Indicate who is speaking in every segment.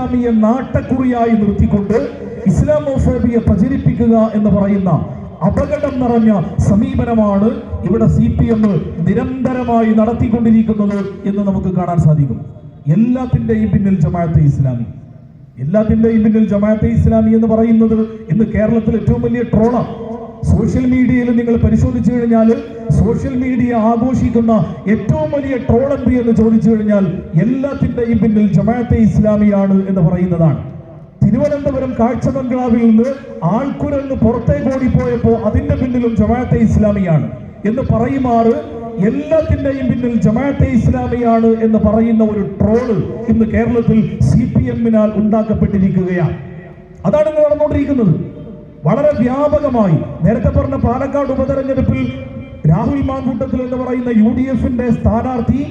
Speaker 1: ഇസ്ലാമിയെ നാട്ടക്കുറിയായി നിർത്തിക്കൊണ്ട് ഇസ്ലാമോഫോബിയെ പ്രചരിപ്പിക്കുക എന്ന് പറയുന്ന അപകടം നിറഞ്ഞ സമീപനമാണ് ഇവിടെ CPM നിരന്തരമായി നടത്തിക്കൊണ്ടിരിക്കുന്നത് എന്ന് നമുക്ക് കാണാൻ സാധിക്കും. എല്ലാത്തിന്റെയും പിന്നിൽ ജമാഅത്തെ ഇസ്ലാമി, എല്ലാത്തിന്റെയും പിന്നിൽ ജമാഅത്തെ ഇസ്ലാമി എന്ന് പറയുന്നത് ഇന്ന് കേരളത്തിൽ ഏറ്റവും വലിയ ട്രോളാണ്. സോഷ്യൽ മീഡിയയിൽ നിങ്ങൾ പരിശോധിച്ചു കഴിഞ്ഞാൽ സോഷ്യൽ മീഡിയ ആഘോഷിക്കുന്ന ഏറ്റവും വലിയ ട്രോൾ എന്ത് എന്ന് ചോദിച്ചു കഴിഞ്ഞാൽ എല്ലാത്തിന്റെയും പിന്നിൽ ജമാഅത്തെ ഇസ്ലാമിയാണ് എന്ന് പറയുന്നതാണ്. തിരുവനന്തപുരം കാഴ്ച ബംഗ്ലാവിൽ നിന്ന് ആൾക്കുരങ്ങ് പുറത്തേക്ക് ഓടിപ്പോയപ്പോ അതിന്റെ പിന്നിലും ജമാഅത്തെ ഇസ്ലാമിയാണ് എന്ന് പറയുമാറ് എല്ലാത്തിന്റെയും പിന്നിൽ ജമാഅത്തെ ഇസ്ലാമിയാണ് എന്ന് പറയുന്ന ഒരു ട്രോള് ഇന്ന് കേരളത്തിൽ CPM-നാൽ ഉണ്ടാക്കപ്പെട്ടിരിക്കുകയാണ്. അതാണ് ഇന്ന് നടന്നുകൊണ്ടിരിക്കുന്നത് വളരെ വ്യാപകമായി. നേരത്തെ പറഞ്ഞ പാലക്കാട് ഉപതെരഞ്ഞെടുപ്പിൽ രാഹുൽ മാങ്കൂട്ടത്തിൽ എന്ന് പറയുന്ന UDF-ന്റെ സ്ഥാനാർത്ഥി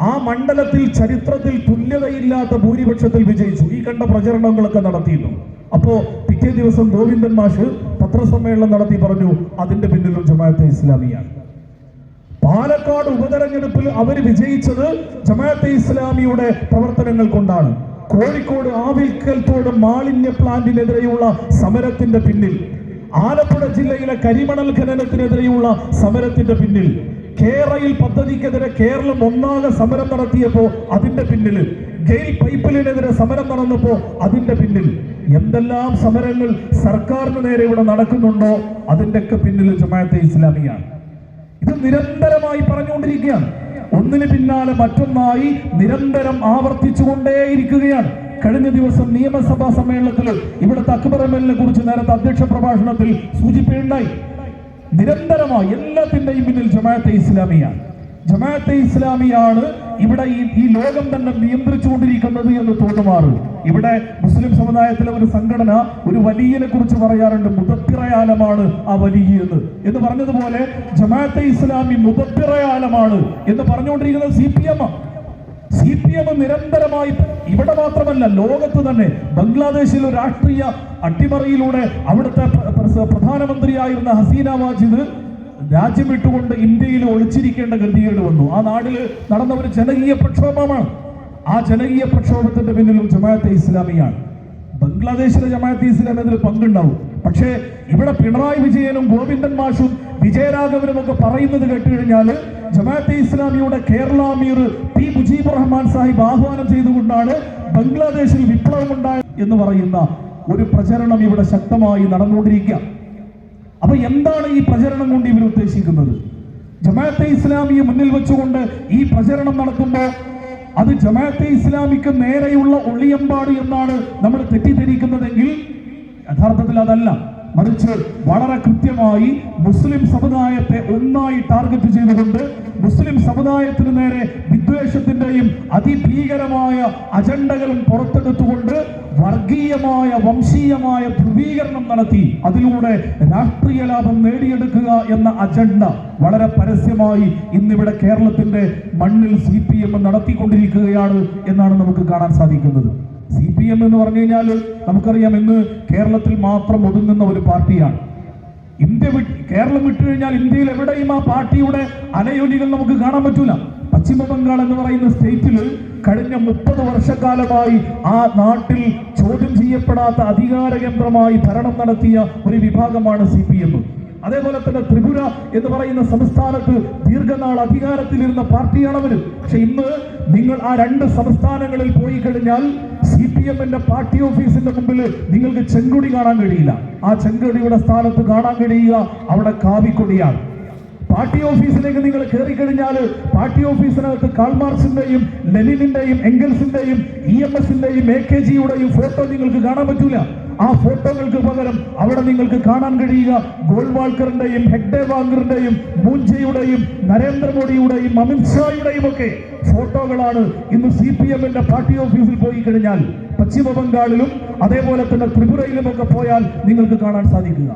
Speaker 1: ആ മണ്ഡലത്തിൽ ചരിത്രത്തിൽ തുല്യതയില്ലാത്ത ഭൂരിപക്ഷത്തിൽ വിജയിച്ചു. ഈ കണ്ട പ്രചരണങ്ങളൊക്കെ നടത്തിയിരുന്നു. അപ്പോ പിറ്റേ ദിവസം ഗോവിന്ദൻ മാഷ് പത്രസമ്മേളനം നടത്തി പറഞ്ഞു അതിന്റെ പിന്നിലും ജമാഅത്തെ ഇസ്ലാമിയാണ്. പാലക്കാട് ഉപതെരഞ്ഞെടുപ്പിൽ അവർ വിജയിച്ചത് ജമാഅത്തെ ഇസ്ലാമിയുടെ പ്രവർത്തനങ്ങൾ കൊണ്ടാണ്. കോഴിക്കോട് ആവിൽക്കൽത്തോട് മാലിന്യ പ്ലാന്റിനെതിരെയുള്ള സമരത്തിന്റെ പിന്നിൽ, ആലപ്പുഴ ജില്ലയിലെ കരിമണൽ ഖനനത്തിനെതിരെയുള്ള സമരത്തിന്റെ പിന്നിൽ, കേരയിൽ പദ്ധതിക്കെതിരെ കേരളം ഒന്നാകെ സമരം നടത്തിയപ്പോ അതിന്റെ പിന്നിൽ, ഗെയിൽ പൈപ്പിലിനെതിരെ സമരം നടന്നപ്പോ അതിന്റെ പിന്നിൽ, എന്തെല്ലാം സമരങ്ങൾ സർക്കാരിന് നേരെ ഇവിടെ നടക്കുന്നുണ്ടോ അതിന്റെയൊക്കെ പിന്നിൽ ജമാഅത്തെ ഇസ്ലാമിയാണ്. ഇത് നിരന്തരമായി പറഞ്ഞുകൊണ്ടിരിക്കുകയാണ്. ഒന്നിന് പിന്നാലെ മറ്റൊന്നായി നിരന്തരം ആവർത്തിച്ചുകൊണ്ടേയിരിക്കുകയാണ്. കഴിഞ്ഞ ദിവസം നിയമസഭാ സമ്മേളനത്തിൽ ഇവിടുത്തെ അക്ബർ MLA കുറിച്ച് നേരത്തെ അധ്യക്ഷ പ്രഭാഷണത്തിൽ സൂചിപ്പിക്കുകയുണ്ടായി. നിരന്തരമായി എല്ലാത്തിന്റെയും പിന്നിൽ ജമാഅത്തെ ഇസ്ലാമിയാണ്. ജമാഅത്തെ ഇസ്ലാമിയാണ് ഇവിടെ ഈ ലോകം തന്നെ നിയന്ത്രിച്ചുകൊണ്ടിരിക്കുന്നത് എന്ന് തോന്നുമാറ്. ഇവിടെ മുസ്ലിം സമുദായത്തിലെ ഒരു സംഘടന ഒരു വലിയനെ കുറിച്ച് പറയാറുണ്ട്, മുദബ്ബിറയാലമാണ് ആ വലിയ എന്ന് പറഞ്ഞതുപോലെ ജമാഅത്തെ ഇസ്ലാമി മുദബ്ബിറയാലമാണ് എന്ന് പറഞ്ഞുകൊണ്ടിരിക്കുന്നത് CPM നിരന്തരമായി ഇവിടെ മാത്രമല്ല ലോകത്ത് തന്നെ. ബംഗ്ലാദേശിൽ ഒരു രാഷ്ട്രീയ അട്ടിമറിയിലൂടെ അവിടുത്തെ പ്രധാനമന്ത്രിയായിരുന്ന ഹസീന വാജിദ് രാജ്യം വിട്ടുകൊണ്ട് ഇന്ത്യയിൽ ഒളിച്ചിരിക്കേണ്ട ഗതികേട് വന്നു. ആ നാട്ടിൽ നടന്ന ഒരു ജനകീയ പ്രക്ഷോഭമാണ്. ആ ജനകീയ പ്രക്ഷോഭത്തിന്റെ പിന്നിലും ജമാഅത്തെ ഇസ്ലാമിയാണ്. ബംഗ്ലാദേശിലെ ജമാഅത്തെ ഇസ്ലാമി അതിൽ പങ്കുണ്ടാവും. പക്ഷേ ഇവിടെ പിണറായി വിജയനും ഗോവിന്ദൻ മാഷും വിജയരാഘവനും ഒക്കെ പറയുന്നത് കേട്ടുകഴിഞ്ഞാൽ ജമാഅത്തെ ഇസ്ലാമിയുടെ കേരള അമീർ P. മുജീബുർ റഹ്മാൻ സാഹിബ് ആഹ്വാനം ചെയ്തുകൊണ്ടാണ് ബംഗ്ലാദേശിൽ വിപ്ലവമുണ്ടായത് എന്ന് പറയുന്ന ഒരു പ്രചരണം ഇവിടെ ശക്തമായി നടന്നുകൊണ്ടിരിക്കുക. അപ്പൊ എന്താണ് ഈ പ്രചരണം കൊണ്ട് ഇവർ ഉദ്ദേശിക്കുന്നത്? ജമാഅത്തെ ഇസ്ലാമിയെ മുന്നിൽ വെച്ചുകൊണ്ട് ഈ പ്രചരണം നടത്തുമ്പോൾ അത് ജമാഅത്തെ ഇസ്ലാമിക്ക് നേരെയുള്ള ഒളിയമ്പാട് എന്നാണ് നമ്മൾ തെറ്റിദ്ധരിക്കുന്നതെങ്കിൽ യഥാർത്ഥത്തിൽ അതല്ല. മറിച്ച് വളരെ കൃത്യമായി മുസ്ലിം സമുദായത്തെ ഒന്നായി ടാർഗറ്റ് ചെയ്തുകൊണ്ട് മുസ്ലിം സമുദായത്തിന് നേരെ വിദ്വേഷത്തിന്റെയും അതിഭീകരമായ അജണ്ടകളും പുറത്തെടുത്തുകൊണ്ട് വർഗീയമായ വംശീയമായ ധ്രുവീകരണം നടത്തി അതിലൂടെ രാഷ്ട്രീയ ലാഭം നേടിയെടുക്കുക എന്ന അജണ്ട വളരെ പരസ്യമായി ഇന്നിവിടെ കേരളത്തിന്റെ മണ്ണിൽ CPM നടത്തിക്കൊണ്ടിരിക്കുകയാണ് എന്നാണ് നമുക്ക് കാണാൻ സാധിക്കുന്നത്. CPM എന്ന് പറഞ്ഞു കഴിഞ്ഞാൽ നമുക്കറിയാം ഇന്ന് കേരളത്തിൽ മാത്രം ഒതുങ്ങുന്ന ഒരു പാർട്ടിയാണ്. കേരളം വിട്ടു കഴിഞ്ഞാൽ ഇന്ത്യയിൽ എവിടെയും ആ പാർട്ടിയുടെ അലയൊലികൾ നമുക്ക് കാണാൻ പറ്റൂല. പശ്ചിമ ബംഗാൾ എന്ന് പറയുന്ന സ്റ്റേറ്റിൽ കഴിഞ്ഞ 30 വർഷക്കാലമായി ആ നാട്ടിൽ ചോദ്യം ചെയ്യപ്പെടാത്ത അധികാര കേന്ദ്രമായി ഭരണം നടത്തിയ ഒരു വിഭാഗമാണ് CPM. അതേപോലെ തന്നെ ത്രിപുര എന്ന് പറയുന്ന സംസ്ഥാനത്ത് ദീർഘനാൾ അധികാരത്തിലിരുന്ന പാർട്ടിയാണ് അവര്. പക്ഷെ ഇന്ന് നിങ്ങൾ ആ 2 സംസ്ഥാനങ്ങളിൽ പോയി കഴിഞ്ഞാൽ CPM-ന്റെ പാർട്ടി ഓഫീസിന്റെ മുമ്പിൽ നിങ്ങൾക്ക് ചെങ്കൊടി കാണാൻ കഴിയില്ല. ആ ചെങ്കൊടിയുടെ സ്ഥാനത്ത് കാണാൻ കഴിയുക അവിടെ കാവിക്കൊടിയാണ്. പാർട്ടി ഓഫീസിലേക്ക് നിങ്ങൾ കയറി കഴിഞ്ഞാൽ പാർട്ടി ഓഫീസിനകത്ത് കാൾമാർക്സിന്റെയും ലെനിനിന്റെയും എംഗൽസിന്റെയും EMS-ന്റെയും AKG-യുടെയും ഫോട്ടോ നിങ്ങൾക്ക് കാണാൻ പറ്റൂല. ആ ഫോട്ടോകൾക്ക് പകരം അവിടെ നിങ്ങൾക്ക് കാണാൻ കഴിയുക ഗോൾവാൾക്കറിന്റെയും ഹെഗ്ഡേവാങ്കറിന്റെയും മൂഞ്ചയുടെയും നരേന്ദ്രമോദിയുടെയും അമിത്ഷായുടെയും ഒക്കെ ഫോട്ടോകളാണ് ഇന്ന് CPM-ന്റെ പാർട്ടി ഓഫീസിൽ പോയി കഴിഞ്ഞാൽ. പശ്ചിമ ബംഗാളിലും അതേപോലെ തന്നെ ത്രിപുരയിലും ഒക്കെ പോയാൽ നിങ്ങൾക്ക് കാണാൻ സാധിക്കുക.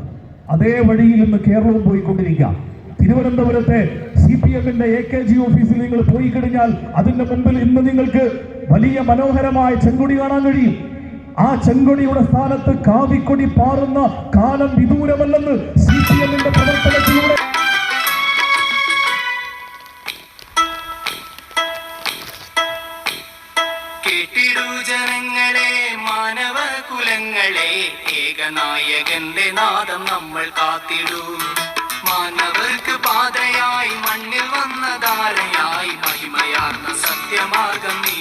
Speaker 1: അതേ വഴിയിൽ ഇന്ന് കേരളവും പോയിക്കൊണ്ടിരിക്കുക. തിരുവനന്തപുരത്തെ CPM-ന്റെ AKG ഓഫീസിൽ നിങ്ങൾ പോയി കഴിഞ്ഞാൽ അതിന്റെ മുമ്പിൽ ഇന്ന് നിങ്ങൾക്ക് വലിയ മനോഹരമായ ചെങ്കൊടി കാണാൻ കഴിയും. ആ ചെങ്കൊടിയുടെ സ്ഥാനത്ത് കാവിക്കൊടി പാറുന്ന കാലം വിദൂരമല്ലെന്ന് CPM-ന്റെ പ്രവർത്തനത്തിലൂടെ
Speaker 2: കേട്ടിടൂ ജനങ്ങളെ. സ്വരങ്ങളെ ഏകനായകന്റെ നാദം നമ്മൾ കാത്തിടൂ. മാനവർക്ക് പാതയായി മണ്ണിൽ വന്ന ധാരയായി മഹിമയാർന്ന സത്യമാർഗം നീ